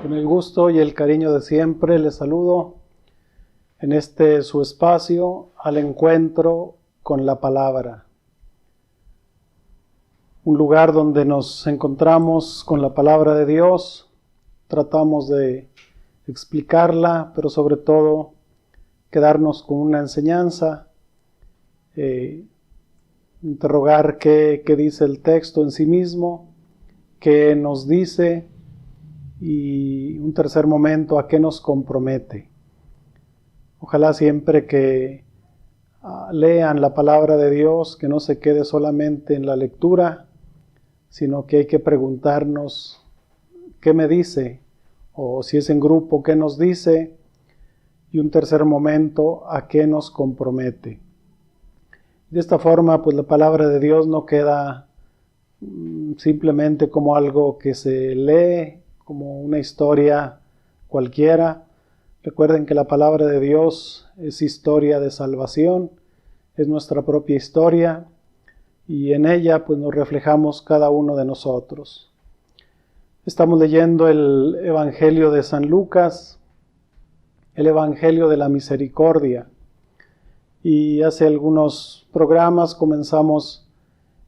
Con el gusto y el cariño de siempre les saludo en este su espacio al encuentro con la palabra. Un lugar donde nos encontramos con la palabra de Dios, tratamos de explicarla, pero sobre todo quedarnos con una enseñanza, interrogar qué dice el texto en sí mismo, qué nos dice y un tercer momento a qué nos compromete. Ojalá siempre que lean la palabra de Dios, que no se quede solamente en la lectura, sino que hay que preguntarnos qué me dice, o si es en grupo, qué nos dice, y un tercer momento, a qué nos compromete. De esta forma, pues la palabra de Dios no queda simplemente como algo que se lee, como una historia cualquiera. Recuerden que la palabra de Dios es historia de salvación, es nuestra propia historia, y en ella pues nos reflejamos cada uno de nosotros. Estamos leyendo el Evangelio de San Lucas, el Evangelio de la Misericordia, y hace algunos programas comenzamos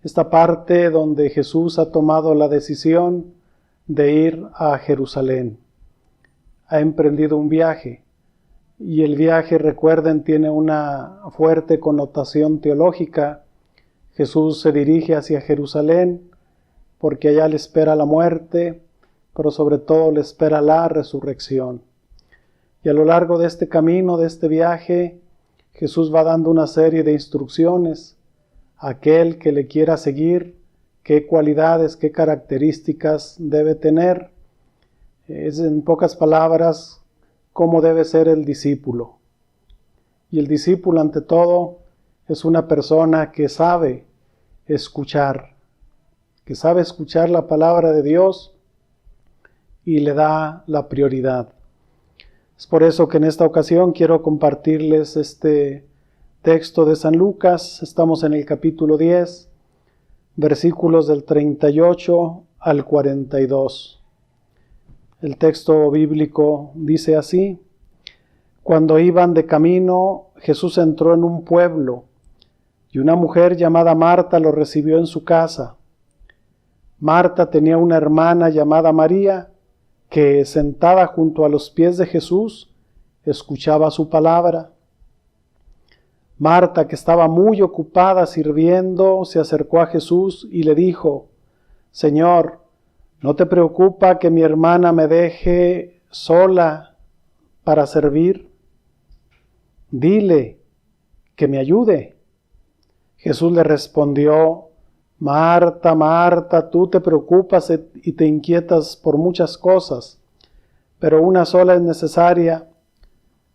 esta parte donde Jesús ha tomado la decisión de ir a Jerusalén. Ha emprendido un viaje, y el viaje, recuerden, tiene una fuerte connotación teológica. Jesús se dirige hacia Jerusalén porque allá le espera la muerte, pero sobre todo le espera la resurrección. Y a lo largo de este camino, de este viaje, Jesús va dando una serie de instrucciones a aquel que le quiera seguir, qué cualidades, qué características debe tener. Es en pocas palabras cómo debe ser el discípulo. Y el discípulo ante todo es una persona que sabe escuchar la palabra de Dios y le da la prioridad. Es por eso que en esta ocasión quiero compartirles este texto de San Lucas. Estamos en el capítulo 10, versículos del 38 al 42. El texto bíblico dice así: Cuando iban de camino, Jesús entró en un pueblo, y una mujer llamada Marta lo recibió en su casa. Marta tenía una hermana llamada María, que sentada junto a los pies de Jesús, escuchaba su palabra. Marta, que estaba muy ocupada sirviendo, se acercó a Jesús y le dijo: Señor, ¿no te preocupa que mi hermana me deje sola para servir? Dile que me ayude. Jesús le respondió: Marta, Marta, tú te preocupas y te inquietas por muchas cosas, pero una sola es necesaria.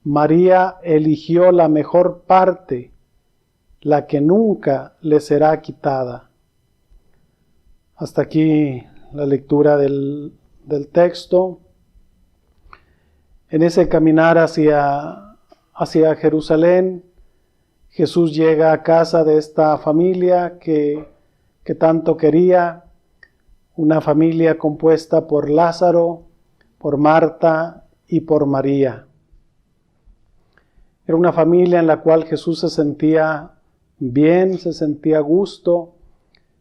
María eligió la mejor parte, la que nunca le será quitada. Hasta aquí la lectura del texto. En ese caminar hacia Jerusalén, Jesús llega a casa de esta familia que tanto quería, una familia compuesta por Lázaro, por Marta y por María. Era una familia en la cual Jesús se sentía bien, se sentía a gusto,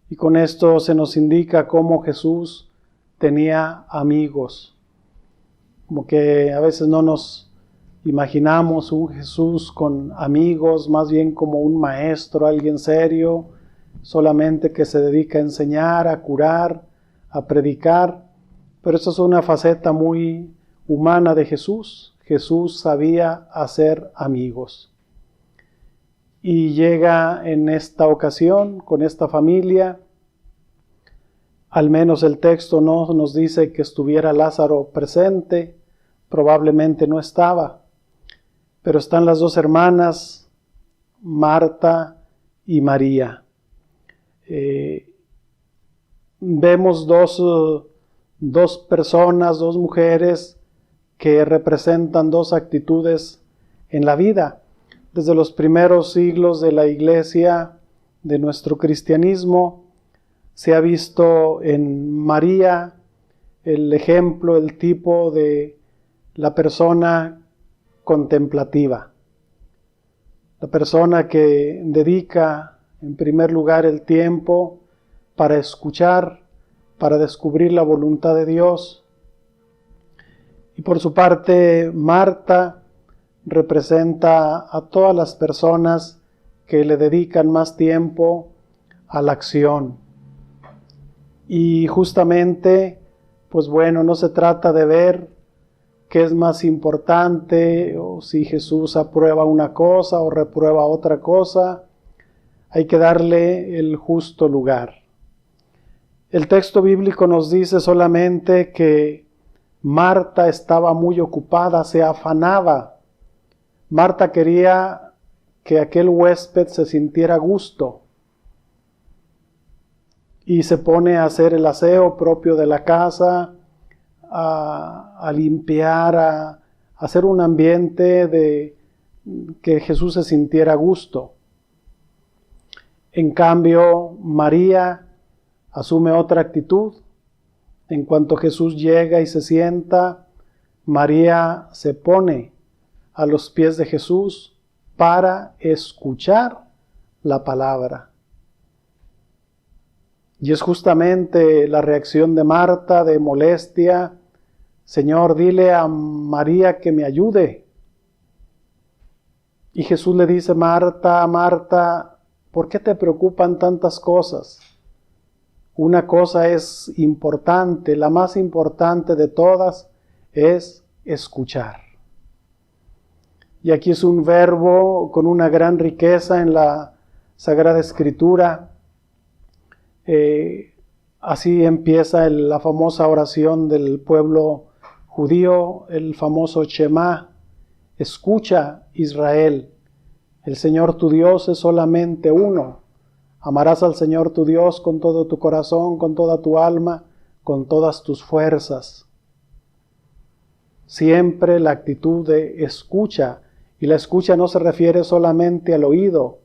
y con esto se nos indica cómo Jesús tenía amigos. Como que a veces no nos imaginamos un Jesús con amigos, más bien como un maestro, alguien serio, solamente que se dedica a enseñar, a curar, a predicar. Pero eso es una faceta muy humana de Jesús. Jesús sabía hacer amigos. Y llega en esta ocasión con esta familia. Al menos el texto no nos dice que estuviera Lázaro presente, probablemente no estaba, pero están las dos hermanas, Marta y María. Vemos dos personas, dos mujeres que representan dos actitudes en la vida. Desde los primeros siglos de la Iglesia, de nuestro cristianismo, se ha visto en María el ejemplo, el tipo de la persona contemplativa. La persona que dedica en primer lugar el tiempo para escuchar, para descubrir la voluntad de Dios. Y por su parte, Marta representa a todas las personas que le dedican más tiempo a la acción. Y justamente, pues bueno, no se trata de ver qué es más importante o si Jesús aprueba una cosa o reprueba otra cosa. Hay que darle el justo lugar. El texto bíblico nos dice solamente que Marta estaba muy ocupada, se afanaba. Marta quería que aquel huésped se sintiera a gusto y se pone a hacer el aseo propio de la casa, a limpiar, a hacer un ambiente de que Jesús se sintiera a gusto. En cambio, María asume otra actitud. En cuanto Jesús llega y se sienta, María se pone a los pies de Jesús para escuchar la palabra. Y es justamente la reacción de Marta de molestia. Señor, dile a María que me ayude. Y Jesús le dice, Marta, Marta, ¿por qué te preocupan tantas cosas? Una cosa es importante, la más importante de todas es escuchar. Y aquí es un verbo con una gran riqueza en la Sagrada Escritura. Así empieza la famosa oración del pueblo judío, el famoso Shema. Escucha, Israel, el Señor tu Dios es solamente uno. Amarás al Señor tu Dios con todo tu corazón, con toda tu alma, con todas tus fuerzas. Siempre la actitud de escucha, y la escucha no se refiere solamente al oído,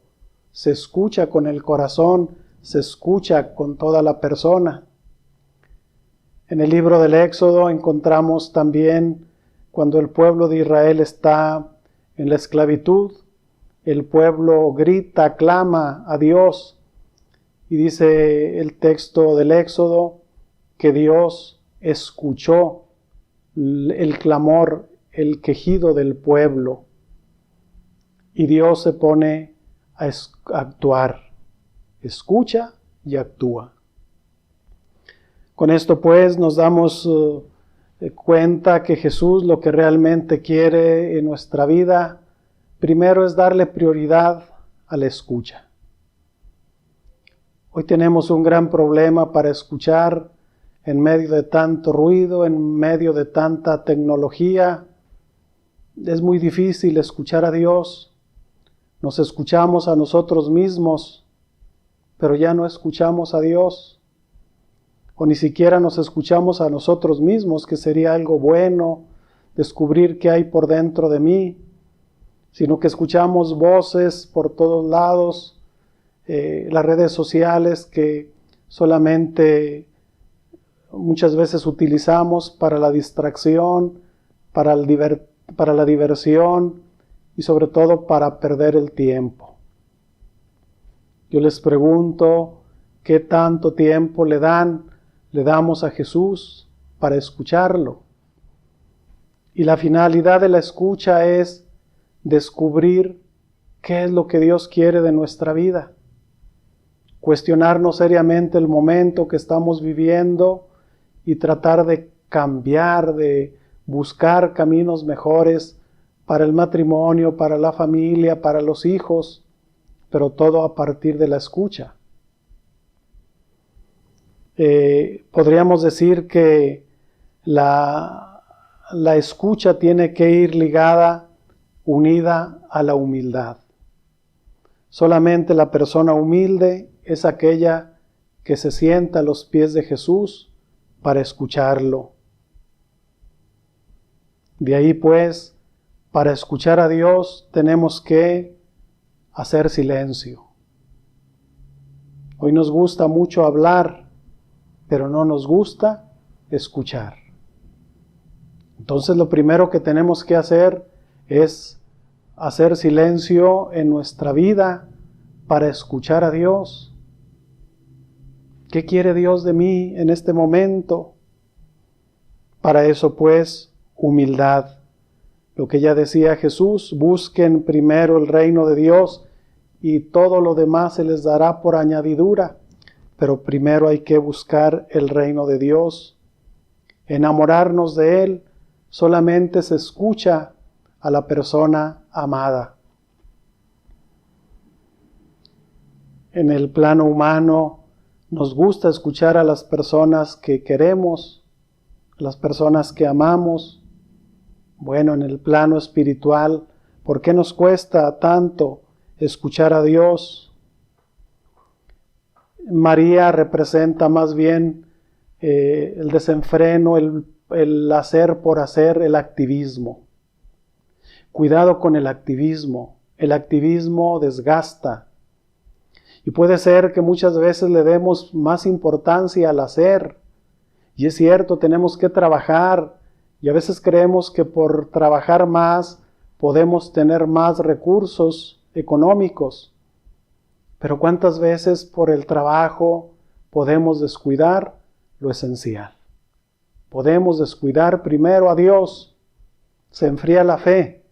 se escucha con el corazón, se escucha con toda la persona. En el libro del Éxodo encontramos también cuando el pueblo de Israel está en la esclavitud, el pueblo grita, clama a Dios. Y dice el texto del Éxodo que Dios escuchó el clamor, el quejido del pueblo. Y Dios se pone a actuar. Escucha y actúa. Con esto pues nos damos cuenta que Jesús lo que realmente quiere en nuestra vida, primero es darle prioridad a la escucha. Hoy tenemos un gran problema para escuchar en medio de tanto ruido, en medio de tanta tecnología. Es muy difícil escuchar a Dios. Nos escuchamos a nosotros mismos, pero ya no escuchamos a Dios. O ni siquiera nos escuchamos a nosotros mismos, que sería algo bueno, descubrir qué hay por dentro de mí, sino que escuchamos voces por todos lados, las redes sociales que solamente muchas veces utilizamos para la distracción, para la diversión y sobre todo para perder el tiempo. Yo les pregunto, ¿qué tanto tiempo le damos a Jesús para escucharlo? Y la finalidad de la escucha es descubrir qué es lo que Dios quiere de nuestra vida. Cuestionarnos seriamente el momento que estamos viviendo y tratar de cambiar, de buscar caminos mejores para el matrimonio, para la familia, para los hijos, pero todo a partir de la escucha. Podríamos decir que la escucha tiene que ir ligada, unida a la humildad. Solamente la persona humilde es aquella que se sienta a los pies de Jesús para escucharlo. De ahí pues, para escuchar a Dios tenemos que hacer silencio. Hoy nos gusta mucho hablar, pero no nos gusta escuchar. Entonces lo primero que tenemos que hacer es hacer silencio en nuestra vida para escuchar a Dios. ¿Qué quiere Dios de mí en este momento? Para eso pues, humildad. Lo que ya decía Jesús, busquen primero el reino de Dios y todo lo demás se les dará por añadidura. Pero primero hay que buscar el reino de Dios. Enamorarnos de Él solamente se escucha a la persona amada. En el plano humano nos gusta escuchar a las personas que queremos, las personas que amamos. Bueno, en el plano espiritual, ¿por qué nos cuesta tanto escuchar a Dios? María representa más bien el desenfreno, el hacer por hacer, el activismo. Cuidado con el activismo desgasta. Y puede ser que muchas veces le demos más importancia al hacer. Y es cierto, tenemos que trabajar. Y a veces creemos que por trabajar más podemos tener más recursos económicos. Pero ¿cuántas veces por el trabajo podemos descuidar lo esencial? Podemos descuidar primero a Dios. Se enfría la fe.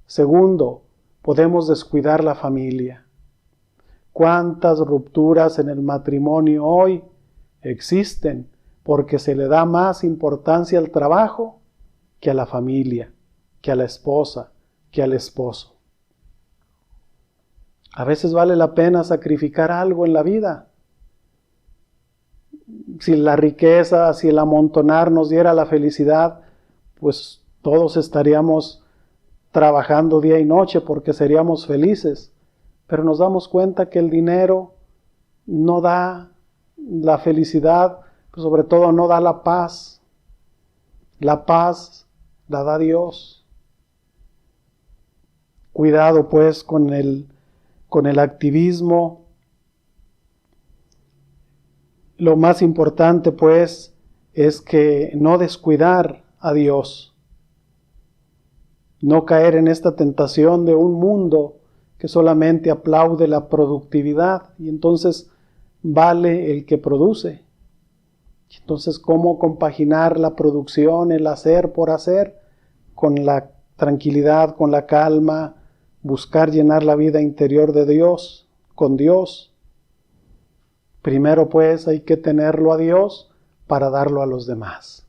Segundo, podemos descuidar la familia. ¿Cuántas rupturas en el matrimonio hoy existen porque se le da más importancia al trabajo que a la familia, que a la esposa, que al esposo? A veces vale la pena sacrificar algo en la vida. Si la riqueza, si el amontonar nos diera la felicidad, pues todos estaríamos trabajando día y noche porque seríamos felices. Pero nos damos cuenta que el dinero no da la felicidad, pues sobre todo no da la paz. La paz la da Dios. Cuidado pues con el activismo. Lo más importante pues es que no descuidar a Dios. No caer en esta tentación de un mundo que solamente aplaude la productividad y entonces vale el que produce. Entonces, ¿cómo compaginar la producción, el hacer por hacer, con la tranquilidad, con la calma, buscar llenar la vida interior de Dios, con Dios? Primero pues hay que tenerlo a Dios para darlo a los demás.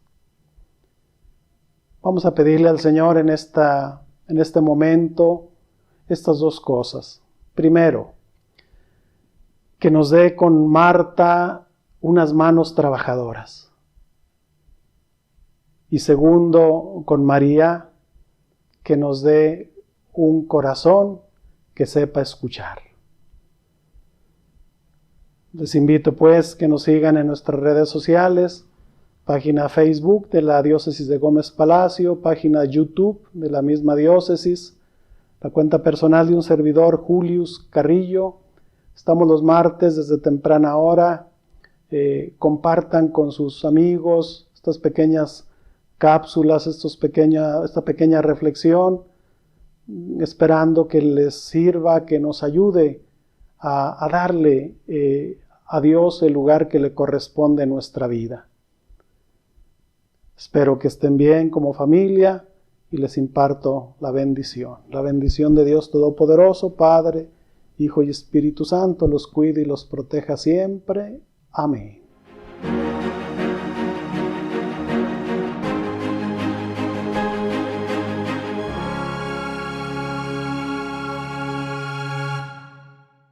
Vamos a pedirle al Señor en este momento estas dos cosas. Primero, que nos dé con Marta unas manos trabajadoras. Y segundo, con María, que nos dé un corazón que sepa escuchar. Les invito pues que nos sigan en nuestras redes sociales, página Facebook de la Diócesis de Gómez Palacio, página YouTube de la misma diócesis, la cuenta personal de un servidor, Julius Carrillo. Estamos los martes desde temprana hora. Compartan con sus amigos estas pequeñas cápsulas, esta pequeña reflexión, esperando que les sirva, que nos ayude a darle a Dios el lugar que le corresponde en nuestra vida. Espero que estén bien como familia y les imparto la bendición. La bendición de Dios Todopoderoso, Padre, Hijo y Espíritu Santo, los cuide y los proteja siempre. Amén.